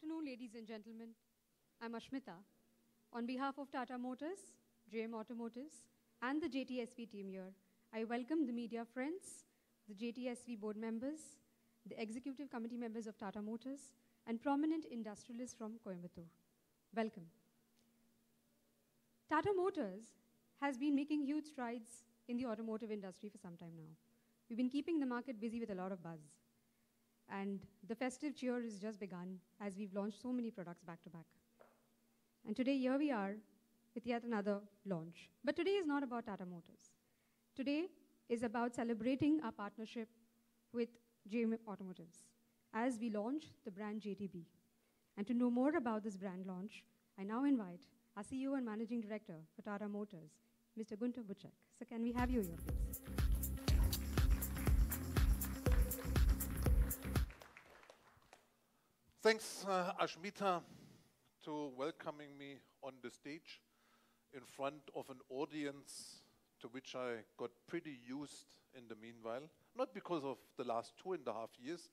afternoon, ladies and gentlemen. I'm Ashmita. On behalf of Tata Motors, JM Automotives, and the JTSV team here, I welcome the media friends, the JTSV board members, the executive committee members of Tata Motors, and prominent industrialists from Coimbatore. Welcome. Tata Motors has been making huge strides in the automotive industry for some time now. We've been keeping the market busy with a lot of buzz. And the festive cheer has just begun as we've launched so many products back to back. And today, here we are with yet another launch. But today is not about Tata Motors. Today is about celebrating our partnership with JM Automotives as we launch the brand JTB. And to know more about this brand launch, I now invite our CEO and Managing Director for Tata Motors, Mr. Gunter Buchek. So can we have you here, please? Thanks, Ashmita, to welcoming me on the stage in front of an audience to which I got pretty used in the meanwhile. Not because of the last 2.5 years,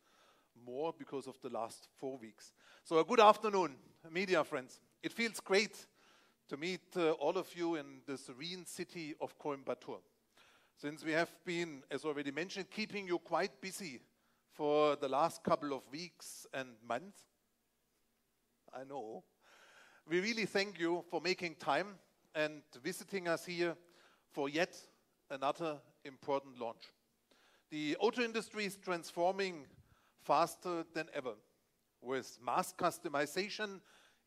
more because of the last 4 weeks. So a good afternoon, media friends. It feels great to meet all of you in the serene city of Coimbatore. Since we have been, as already mentioned, keeping you quite busy for the last couple of weeks and months. I know. We really thank you for making time and visiting us here for yet another important launch. The auto industry is transforming faster than ever, with mass customization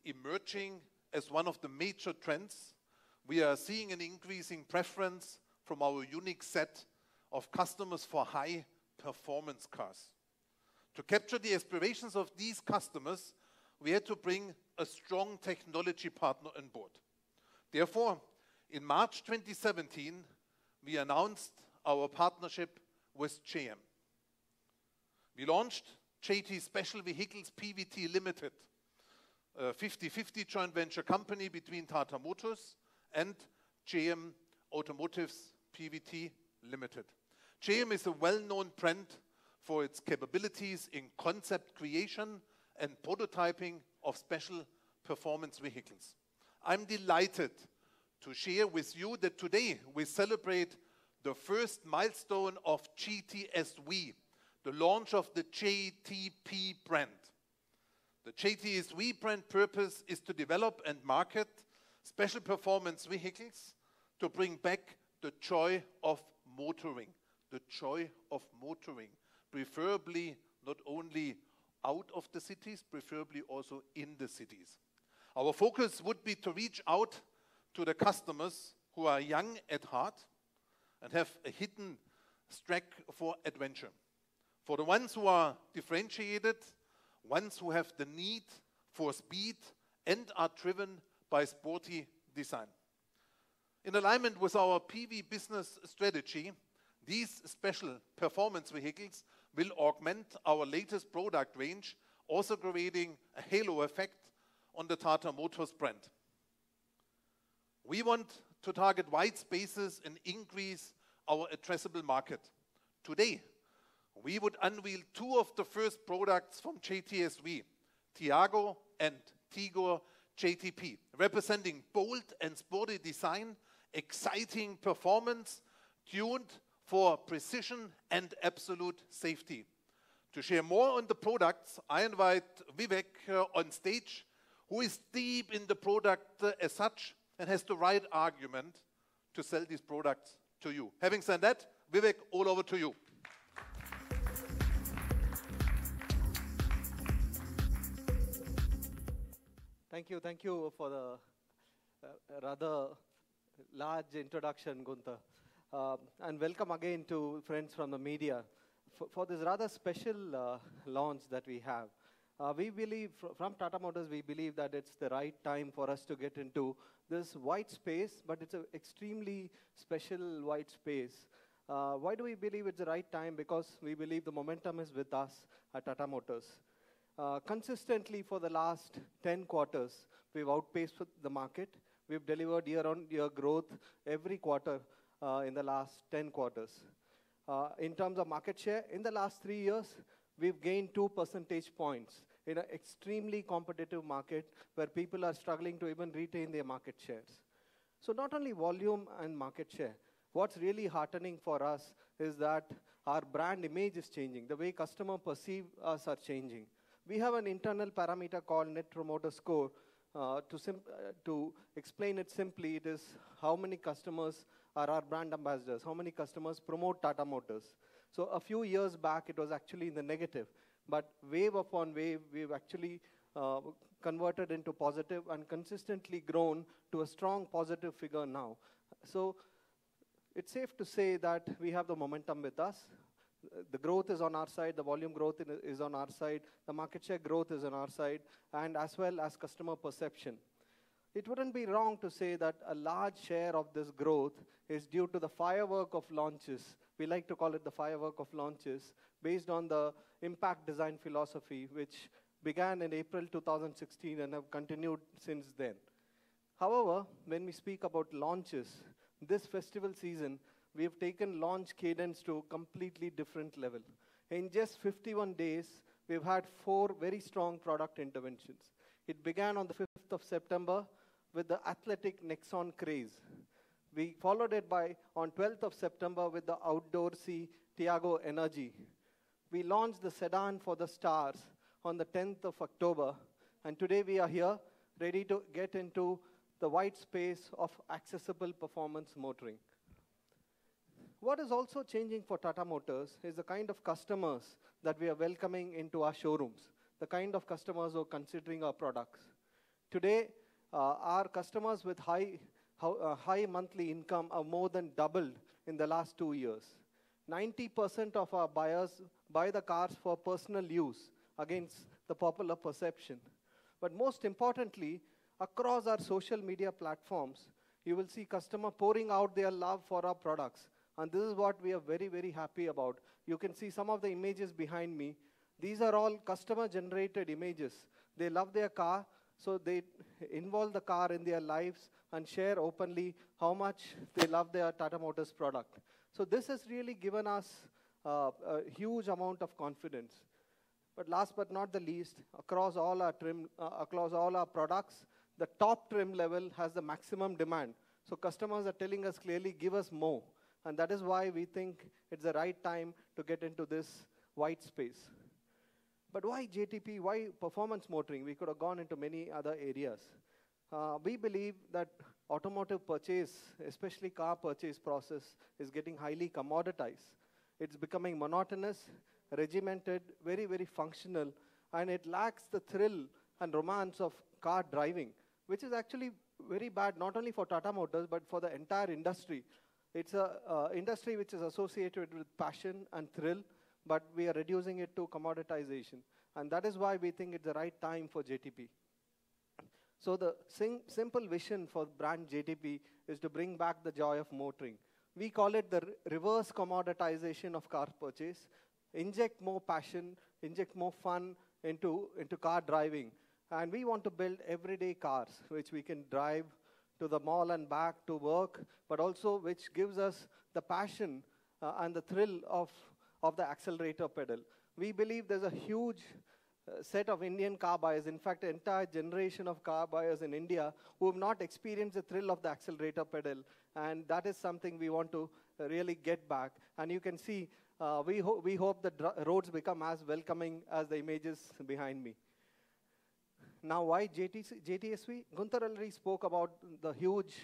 emerging as one of the major trends. We are seeing an increasing preference from our unique set of customers for high performance cars. To capture the aspirations of these customers, we had to bring a strong technology partner on board. Therefore, in March 2017, we announced our partnership with JM. We launched JT Special Vehicles PVT Limited, a 50-50 joint venture company between Tata Motors and JM Automotives PVT Limited. JM is a well-known brand for its capabilities in concept creation and prototyping of special performance vehicles. I'm delighted to share with you that today we celebrate the first milestone of GTSV, the launch of the JTP brand. The JTSV brand purpose is to develop and market special performance vehicles to bring back the joy of motoring, preferably not only out of the cities, preferably also in the cities. Our focus would be to reach out to the customers who are young at heart and have a hidden streak for adventure. For the ones who are differentiated, ones who have the need for speed and are driven by sporty design. In alignment with our PV business strategy, these special performance vehicles will augment our latest product range, also creating a halo effect on the Tata Motors brand. We want to target wide spaces and increase our addressable market. Today, we would unveil 2 of the first products from JTSV, Tiago and Tigor JTP, representing bold and sporty design, exciting performance, tuned for precision and absolute safety. To share more on the products, I invite Vivek on stage, who is deep in the product as such and has the right argument to sell these products to you. Having said that, Vivek, all over to you. Thank you for the rather large introduction, Gunther. And welcome again to friends from the media for this rather special launch that we have. We believe, from Tata Motors, we believe that it's the right time for us to get into this white space, but it's an extremely special white space. Why do we believe it's the right time? Because we believe the momentum is with us at Tata Motors. Consistently for the last 10 quarters, we've outpaced the market. We've delivered year-on-year growth every quarter in the last 10 quarters. In terms of market share, in the last 3 years, we've gained 2 percentage points in an extremely competitive market where people are struggling to even retain their market shares. So not only volume and market share, what's really heartening for us is that our brand image is changing. The way customers perceive us are changing. We have an internal parameter called Net Promoter Score. To explain it simply, it is how many customers are our brand ambassadors, how many customers promote Tata Motors. So a few years back, it was actually in the negative. But wave upon wave, we've actually converted into positive and consistently grown to a strong positive figure now. So it's safe to say that we have the momentum with us. The growth is on our side, the volume growth is on our side, the market share growth is on our side, and as well as customer perception. It wouldn't be wrong to say that a large share of this growth is due to the firework of launches. We like to call it the firework of launches, based on the impact design philosophy, which began in April 2016 and have continued since then. However, when we speak about launches, this festival season, we have taken launch cadence to a completely different level. In just 51 days, we've had 4 very strong product interventions. It began on the 5th of September with the athletic Nexon craze. We followed it on 12th of September with the outdoorsy Tiago Energy. We launched the sedan for the stars on the 10th of October. And today we are here, ready to get into the white space of accessible performance motoring. What is also changing for Tata Motors is the kind of customers that we are welcoming into our showrooms, the kind of customers who are considering our products. Today, our customers with high monthly income are more than doubled in the last 2 years. 90% of our buyers buy the cars for personal use against the popular perception. But most importantly, across our social media platforms, you will see customers pouring out their love for our products. And this is what we are very, very happy about. You can see some of the images behind me. These are all customer-generated images. They love their car, so they involve the car in their lives and share openly how much they love their Tata Motors product. So this has really given us a huge amount of confidence. But last but not the least, across all our products, the top trim level has the maximum demand. So customers are telling us clearly, give us more. And that is why we think it's the right time to get into this white space. But why JTP? Why performance motoring? We could have gone into many other areas. We believe that automotive purchase, especially car purchase process, is getting highly commoditized. It's becoming monotonous, regimented, very, very functional, and it lacks the thrill and romance of car driving, which is actually very bad, not only for Tata Motors, but for the entire industry. It's an industry which is associated with passion and thrill, but we are reducing it to commoditization. And that is why we think it's the right time for JTP. So the simple vision for brand JTP is to bring back the joy of motoring. We call it the reverse commoditization of car purchase. Inject more passion, inject more fun into car driving. And we want to build everyday cars, which we can drive to the mall and back to work, but also which gives us the passion and the thrill of the accelerator pedal. We believe there's a huge set of Indian car buyers, in fact, an entire generation of car buyers in India who have not experienced the thrill of the accelerator pedal. And that is something we want to really get back. And you can see, we hope the roads become as welcoming as the images behind me. Now, why JTSV? Gunther already spoke about the huge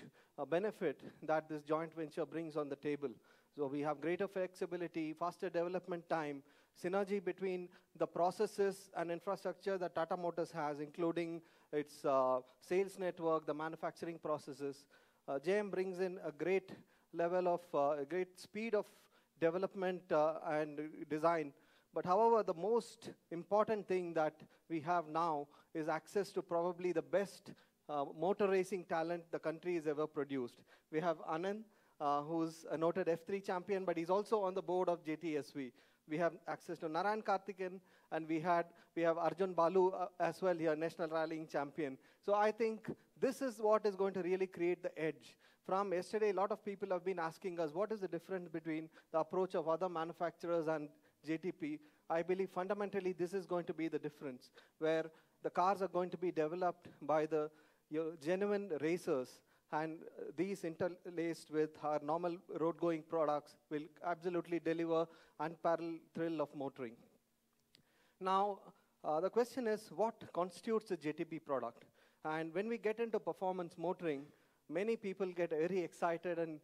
benefit that this joint venture brings on the table. So we have greater flexibility, faster development time, synergy between the processes and infrastructure that Tata Motors has, including its sales network, the manufacturing processes. JM brings in a great level of, a great speed of development and design. But however, the most important thing that we have now is access to probably the best motor racing talent the country has ever produced. We have Anand, who's a noted F3 champion, but he's also on the board of JTSV. We have access to Narayan Karthikeyan, and we have Arjun Balu as well here, national rallying champion. So I think this is what is going to really create the edge. From yesterday, a lot of people have been asking us, what is the difference between the approach of other manufacturers and JTP, I believe fundamentally this is going to be the difference, where the cars are going to be developed by the genuine racers, and these interlaced with our normal road-going products will absolutely deliver unparalleled thrill of motoring. Now, the question is, what constitutes a JTP product? And when we get into performance motoring, many people get very excited and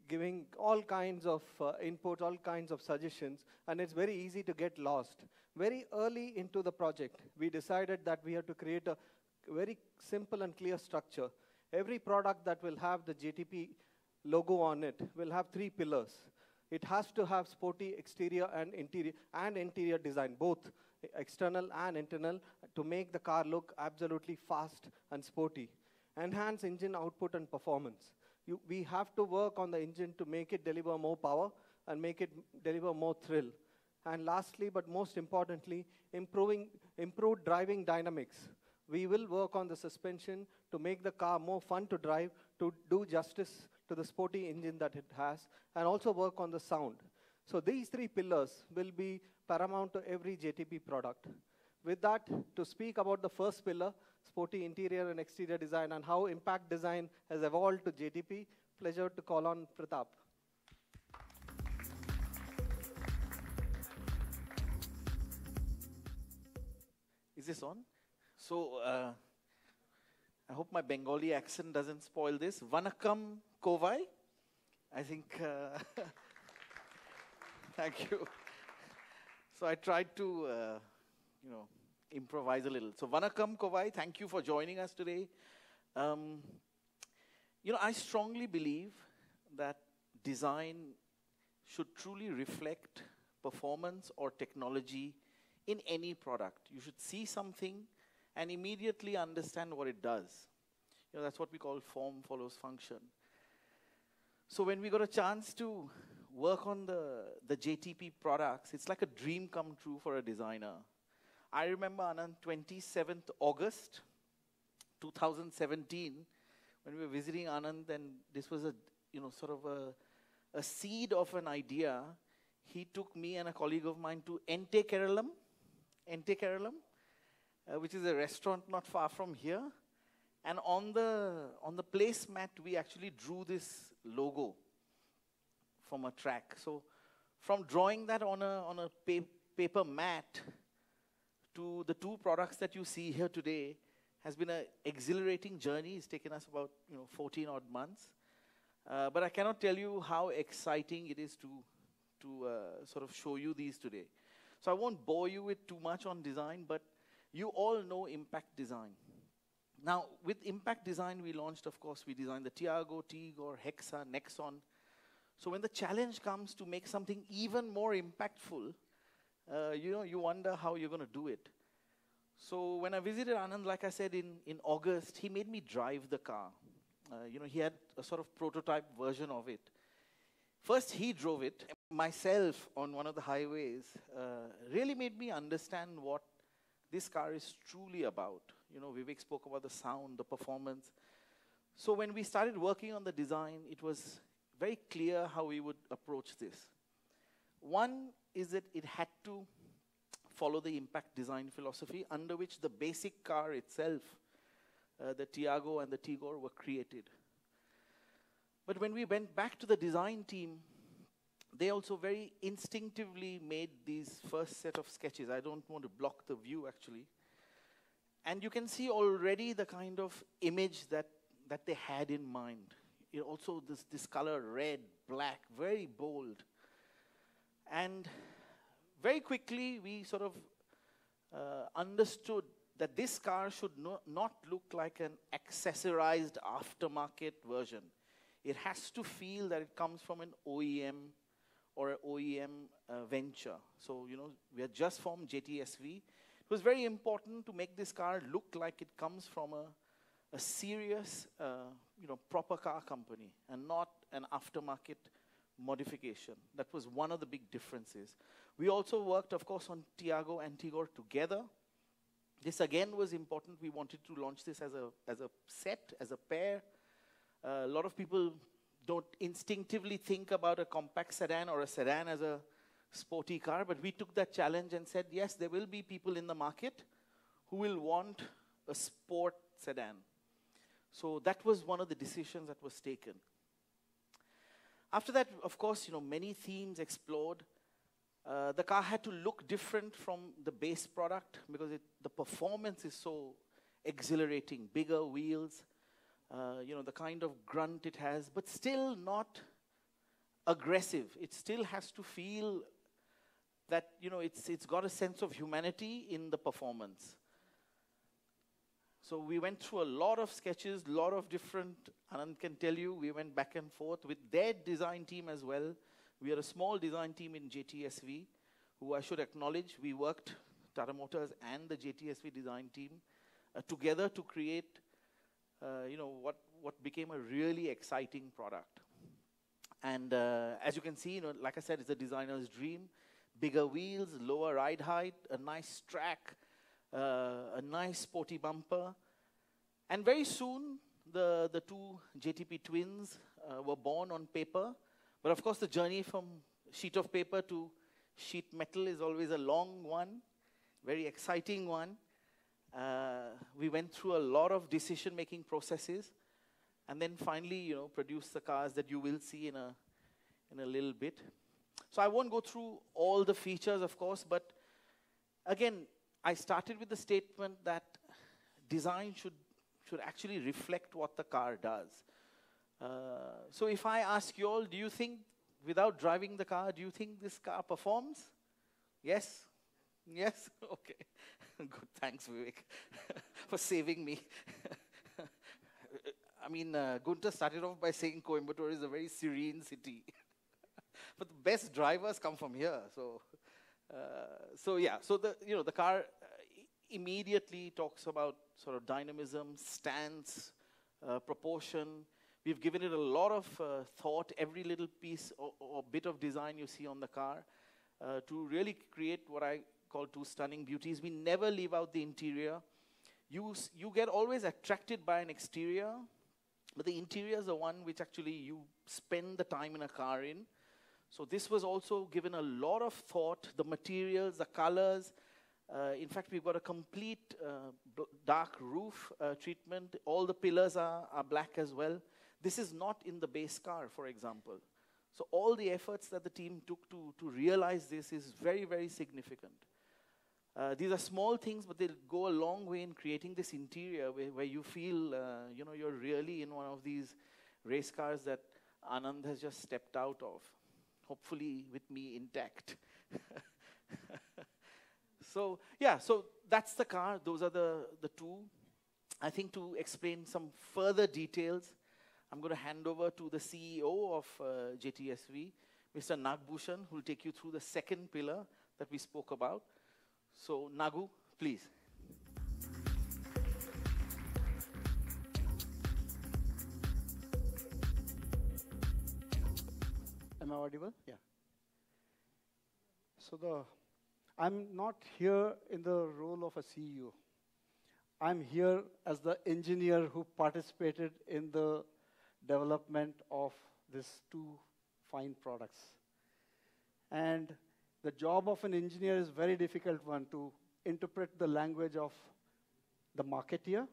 giving all kinds of input, all kinds of suggestions, and it's very easy to get lost. Very early into the project, we decided that we have to create a very simple and clear structure. Every product that will have the JTP logo on it will have 3 pillars. It has to have sporty exterior and interior design, both external and internal, to make the car look absolutely fast and sporty. Enhance engine output and performance. We have to work on the engine to make it deliver more power and make it deliver more thrill. And lastly, but most importantly, improved driving dynamics. We will work on the suspension to make the car more fun to drive, to do justice to the sporty engine that it has, and also work on the sound. So these 3 pillars will be paramount to every JTP product. With that, to speak about the first pillar, sporty interior and exterior design, and how impact design has evolved to JTP, pleasure to call on Pratap. Is this on? So, I hope my Bengali accent doesn't spoil this. Vanakkam Kovai. I think, thank you. So I tried to, improvise a little. So Vanakkam Kovai, thank you for joining us today. I strongly believe that design should truly reflect performance or technology in any product. You should see something and immediately understand what it does. That's what we call form follows function. So when we got a chance to work on the JTP products, it's like a dream come true for a designer. I remember, Anand, 27th August 2017, when we were visiting Anand, and this was a seed of an idea. He took me and a colleague of mine to Ente Keralam, which is a restaurant not far from here. And on the placemat, we actually drew this logo from a track. So from drawing that on a paper mat to the 2 products that you see here today has been an exhilarating journey. It's taken us about 14 odd months. But I cannot tell you how exciting it is to sort of show you these today. So I won't bore you with too much on design, but you all know impact design. Now, with impact design, we designed the Tiago, Tigor, Hexa, Nexon. So when the challenge comes to make something even more impactful, you wonder how you're going to do it. So when I visited Anand, like I said, in August, he made me drive the car. He had a sort of prototype version of it. First, he drove it. Myself, on one of the highways, really made me understand what this car is truly about. Vivek spoke about the sound, the performance. So when we started working on the design, it was very clear how we would approach this. One is that it had to follow the impact design philosophy, under which the basic car itself, the Tiago and the Tigor, were created. But when we went back to the design team, they also very instinctively made these first set of sketches. I don't want to block the view, actually. And you can see already the kind of image that they had in mind. Also this color, red, black, very bold. And very quickly, we sort of understood that this car should not look like an accessorized aftermarket version. It has to feel that it comes from an OEM or an OEM venture. So, we had just formed JTSV. It was very important to make this car look like it comes from a serious, proper car company and not an aftermarket modification. That was one of the big differences. We also worked, of course, on Tiago and Tigor together. This again was important. We wanted to launch this as a set, as a pair. A lot of people don't instinctively think about a compact sedan or a sedan as a sporty car, but we took that challenge and said, yes, there will be people in the market who will want a sport sedan. So that was one of the decisions that was taken. After that, of course, many themes explored. The car had to look different from the base product because the performance is so exhilarating. Bigger wheels, the kind of grunt it has, but still not aggressive. It still has to feel that, it's got a sense of humanity in the performance. So we went through a lot of sketches, a lot of different, Anand can tell you, we went back and forth with their design team as well. We are a small design team in JTSV, who I should acknowledge, we worked, Tata Motors and the JTSV design team, together to create, what became a really exciting product. And as you can see, like I said, it's a designer's dream. Bigger wheels, lower ride height, a nice track, a nice sporty bumper. And very soon, the two JTP twins were born on paper. But of course, the journey from sheet of paper to sheet metal is always a long one, very exciting one. We went through a lot of decision-making processes, and then finally, produced the cars that you will see in a little bit. So I won't go through all the features, of course, but again, I started with the statement that design should actually reflect what the car does. So if I ask you all, do you think, without driving the car, do you think this car performs? Yes? Yes? Okay. Good, thanks, Vivek, for saving me. I mean, Gunther started off by saying Coimbatore is a very serene city. But the best drivers come from here. So the car immediately talks about sort of dynamism, stance, proportion. We've given it a lot of thought, every little piece or bit of design you see on the car, to really create what I call two stunning beauties. We never leave out the interior. You get always attracted by an exterior, but the interior is the one which actually you spend the time in a car in. So this was also given a lot of thought, the materials, the colors. In fact, we've got a complete dark roof treatment. All the pillars are black as well. This is not in the base car, for example. So all the efforts that the team took to realize this is very, very significant. These are small things, but they'll go a long way in creating this interior where you feel, you're really in one of these race cars that Anand has just stepped out of. Hopefully with me intact. So that's the car. Those are the two. I think to explain some further details, I'm going to hand over to the CEO of JTSV, Mr. Nagbhushan, who will take you through the second pillar that we spoke about. So Nagu, please. Am I audible? Yeah. So I'm not here in the role of a CEO. I'm here as the engineer who participated in the development of these two fine products. And the job of an engineer is a very difficult one, to interpret the language of the marketeer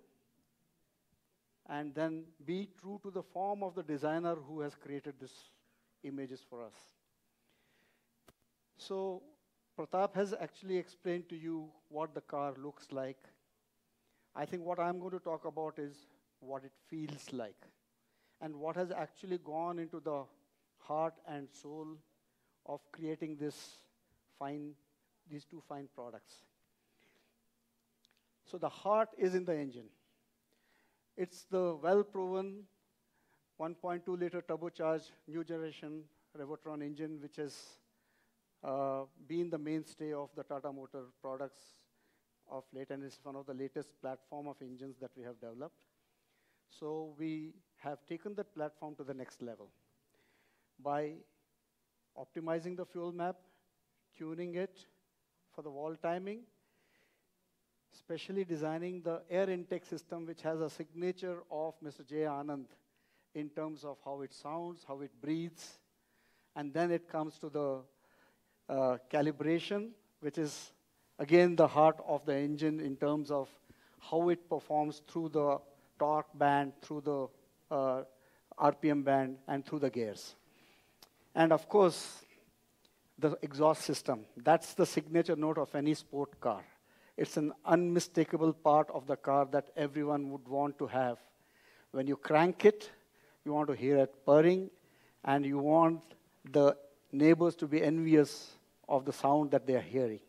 and then be true to the form of the designer who has created these images for us. So Pratap has actually explained to you what the car looks like. I think what I'm going to talk about is what it feels like and what has actually gone into the heart and soul of creating these two fine products. So the heart is in the engine. It's the well-proven 1.2-liter turbocharged new generation Revotron engine, which has been the mainstay of the Tata Motor products of late, and it's one of the latest platform of engines that we have developed. So we have taken that platform to the next level by optimizing the fuel map, tuning it for the wall timing, specially designing the air intake system, which has a signature of Mr. J. Anand in terms of how it sounds, how it breathes, and then it comes to the calibration, which is again the heart of the engine in terms of how it performs through the torque band, through the RPM band, and through the gears. And of course, the exhaust system. That's the signature note of any sport car. It's an unmistakable part of the car that everyone would want to have. When you crank it, you want to hear it purring, and you want the neighbors to be envious of the sound that they are hearing.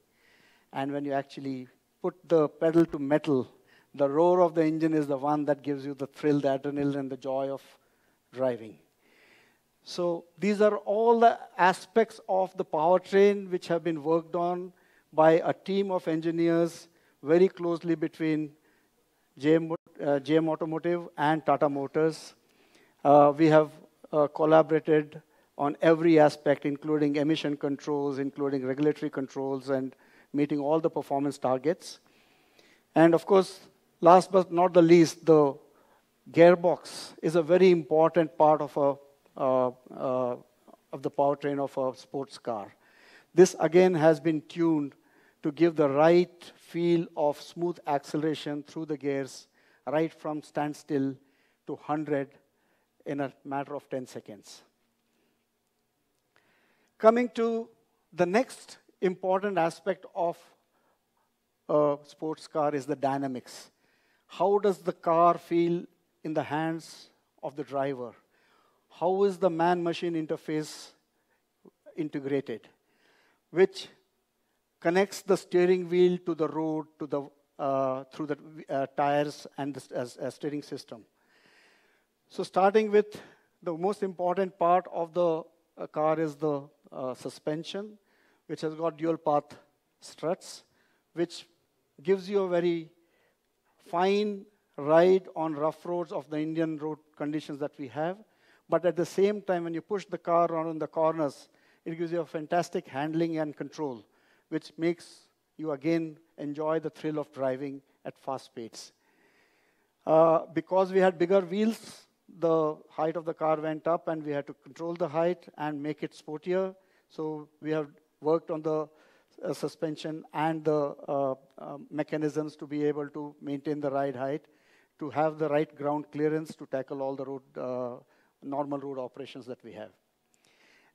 And when you actually put the pedal to metal, the roar of the engine is the one that gives you the thrill, the adrenaline, and the joy of driving. So these are all the aspects of the powertrain which have been worked on by a team of engineers very closely between JM Automotive and Tata Motors. We have collaborated on every aspect, including emission controls, including regulatory controls, and meeting all the performance targets. And of course, last but not the least, the gearbox is a very important part of the powertrain of a sports car. This again has been tuned to give the right feel of smooth acceleration through the gears, right from standstill to 100 in a matter of 10 seconds. Coming to the next important aspect of a sports car is the dynamics. How does the car feel in the hands of the driver? How is the man-machine interface integrated, which connects the steering wheel to the road, to the through the tires and the steering system. So starting with the most important part of the car is the suspension, which has got dual path struts, which gives you a very fine ride on rough roads of the Indian road conditions that we have. But at the same time, when you push the car around in the corners, it gives you a fantastic handling and control, which makes you again enjoy the thrill of driving at fast speeds. Because we had bigger wheels, the height of the car went up, and we had to control the height and make it sportier. So we have worked on the suspension and the mechanisms to be able to maintain the ride height, to have the right ground clearance to tackle all the road, normal road operations that we have.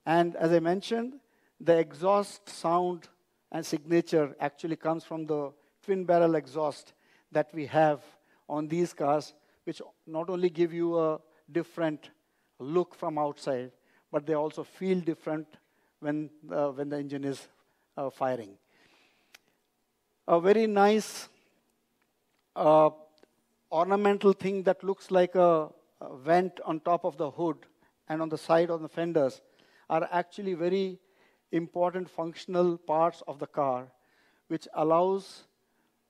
And as I mentioned, the exhaust sound and signature actually comes from the twin barrel exhaust that we have on these cars, which not only give you a different look from outside, but they also feel different when the engine is firing. A very nice ornamental thing that looks like a vent on top of the hood and on the side of the fenders are actually very important functional parts of the car, which allows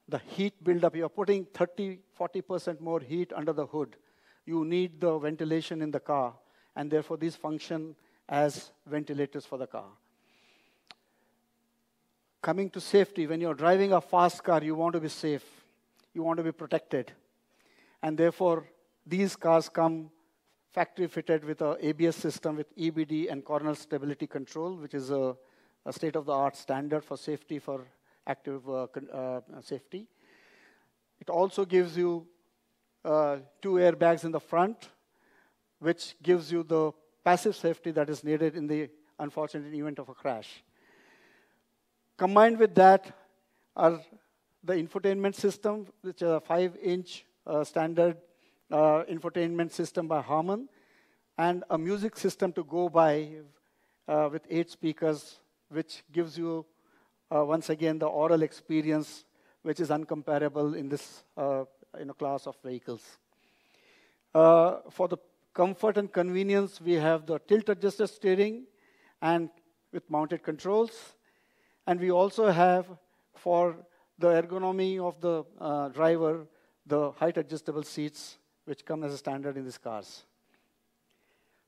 the heat buildup. You're putting 30-40% more heat under the hood. You need the ventilation in the car, and therefore these function as ventilators for the car. Coming to safety, when you're driving a fast car, you want to be safe. You want to be protected. And therefore, these cars come factory fitted with an ABS system with EBD and corner stability control, which is a state-of-the-art standard for safety, for active safety. It also gives you 2 airbags in the front, which gives you the passive safety that is needed in the unfortunate event of a crash. Combined with that are the infotainment system, which is a 5-inch standard infotainment system by Harman, and a music system to go by with 8 speakers, which gives you, once again, the aural experience, which is uncomparable in this class of vehicles. For the comfort and convenience, we have the tilt-adjusted steering and with mounted controls. And we also have, for the ergonomy of the driver, the height-adjustable seats, which come as a standard in these cars.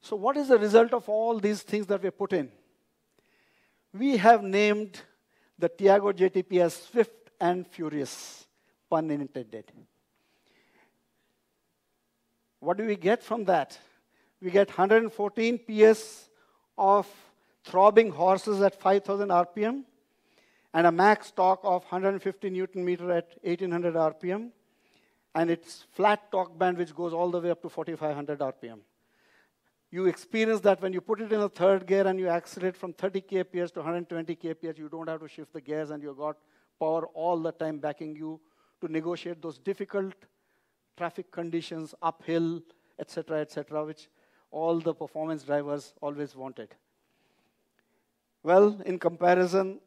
So what is the result of all these things that we put in? We have named the Tiago JTP as Swift and Furious, pun intended. What do we get from that? We get 114 PS of throbbing horses at 5,000 RPM, and a max torque of 150 Newton meter at 1800 RPM, and its flat torque band which goes all the way up to 4,500 RPM. You experience that when you put it in a third gear and you accelerate from 30 kph to 120 kph, you don't have to shift the gears, and you've got power all the time backing you to negotiate those difficult traffic conditions, uphill, etc., which all the performance drivers always wanted. Well, in comparison,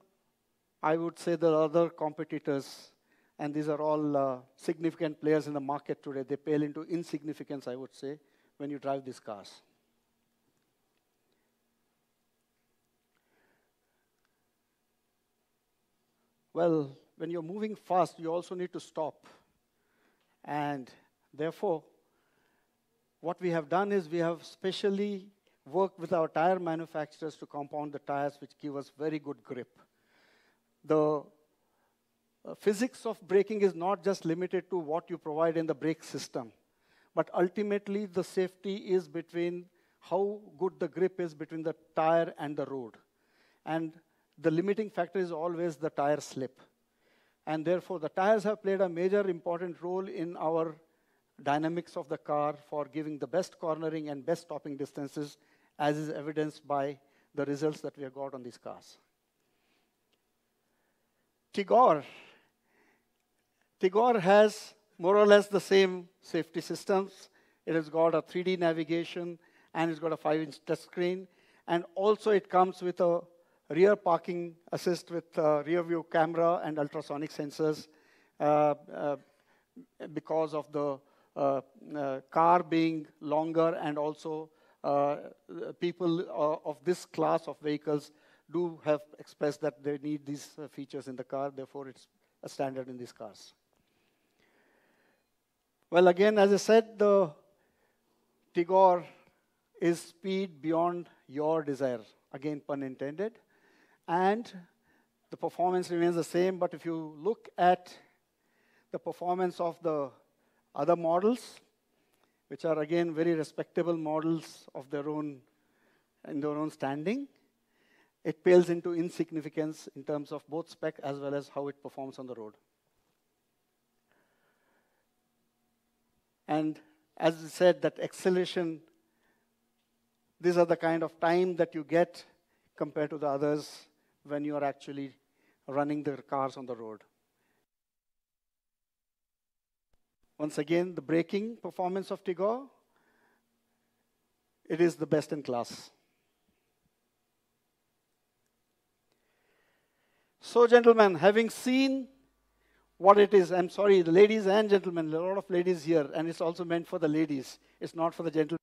I would say the other competitors, and these are all significant players in the market today, they pale into insignificance, I would say, when you drive these cars. Well, when you're moving fast, you also need to stop. And therefore, what we have done is we have specially worked with our tire manufacturers to compound the tires which give us very good grip. The physics of braking is not just limited to what you provide in the brake system, but ultimately the safety is between how good the grip is between the tire and the road. And the limiting factor is always the tire slip. And therefore, the tires have played a major important role in our dynamics of the car for giving the best cornering and best stopping distances, as is evidenced by the results that we have got on these cars. Tigor has more or less the same safety systems. It has got a 3D navigation, and it's got a 5-inch touchscreen. And also it comes with a rear parking assist with rear view camera and ultrasonic sensors because of the car being longer, and also people of this class of vehicles do have expressed that they need these features in the car. Therefore, it's a standard in these cars. Well, again, as I said, the Tigor is speed beyond your desire. Again, pun intended. And the performance remains the same, but if you look at the performance of the other models, which are again very respectable models of their own, in their own standing, it pales into insignificance in terms of both spec as well as how it performs on the road. And as I said, that acceleration, these are the kind of time that you get compared to the others when you are actually running the cars on the road. Once again, the braking performance of Tigor, it is the best in class. So, gentlemen, having seen what it is, I'm sorry, the ladies and gentlemen, a lot of ladies here, and it's also meant for the ladies. It's not for the gentlemen.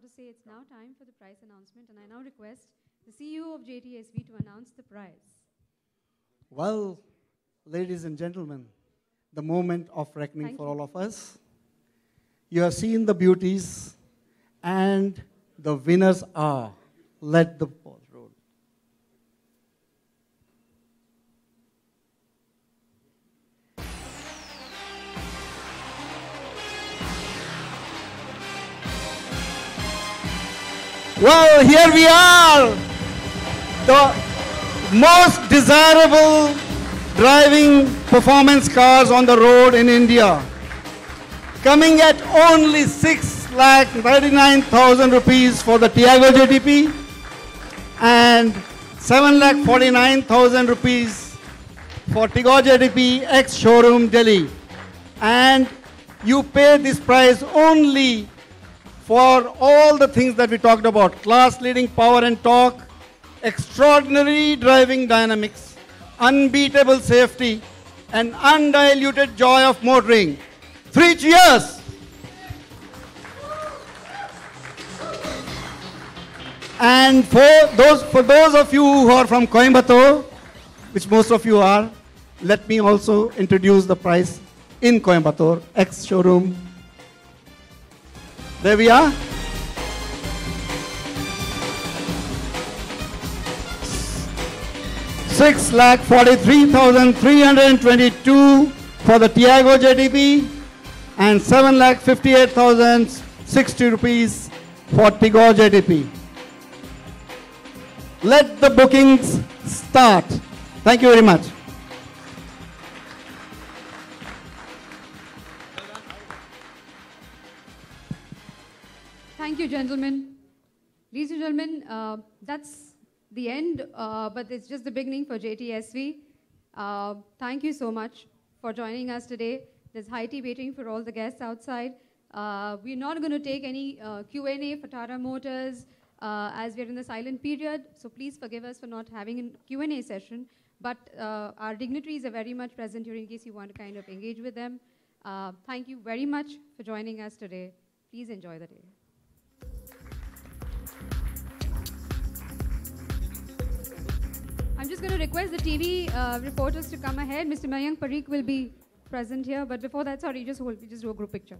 thought to say it's now time for the prize announcement, and I now request the CEO of JTSV to announce the prize. Well, ladies and gentlemen, the moment of reckoning Thank for you. all of us. You have seen the beauties, and the winners are. Let the ball roll. Well, here we are, the most desirable driving performance cars on the road in India, coming at only 6,39,000 rupees for the Tiago JTP and 7,49,000 rupees for Tigor JTP ex-showroom Delhi. And you pay this price only for all the things that we talked about: class-leading power and torque, extraordinary driving dynamics, unbeatable safety, and undiluted joy of motoring. 3 cheers! And for those of you who are from Coimbatore, which most of you are, let me also introduce the prize in Coimbatore, ex-showroom. There we are. $6,43,322 for the Tiago JTP and 7,58,060 rupees for Tigor JTP. Let the bookings start. Thank you very much. Thank you, gentlemen. Ladies and gentlemen, that's the end, but it's just the beginning for JTSV. Thank you so much for joining us today. There's high tea waiting for all the guests outside. We're not going to take any Q&A for Tata Motors as we're in the silent period, so please forgive us for not having a Q&A session. But our dignitaries are very much present here in case you want to kind of engage with them. Thank you very much for joining us today. Please enjoy the day. I'm just going to request the TV reporters to come ahead. Mr. Mayank Parikh will be present here, but before that, sorry, just do a group picture.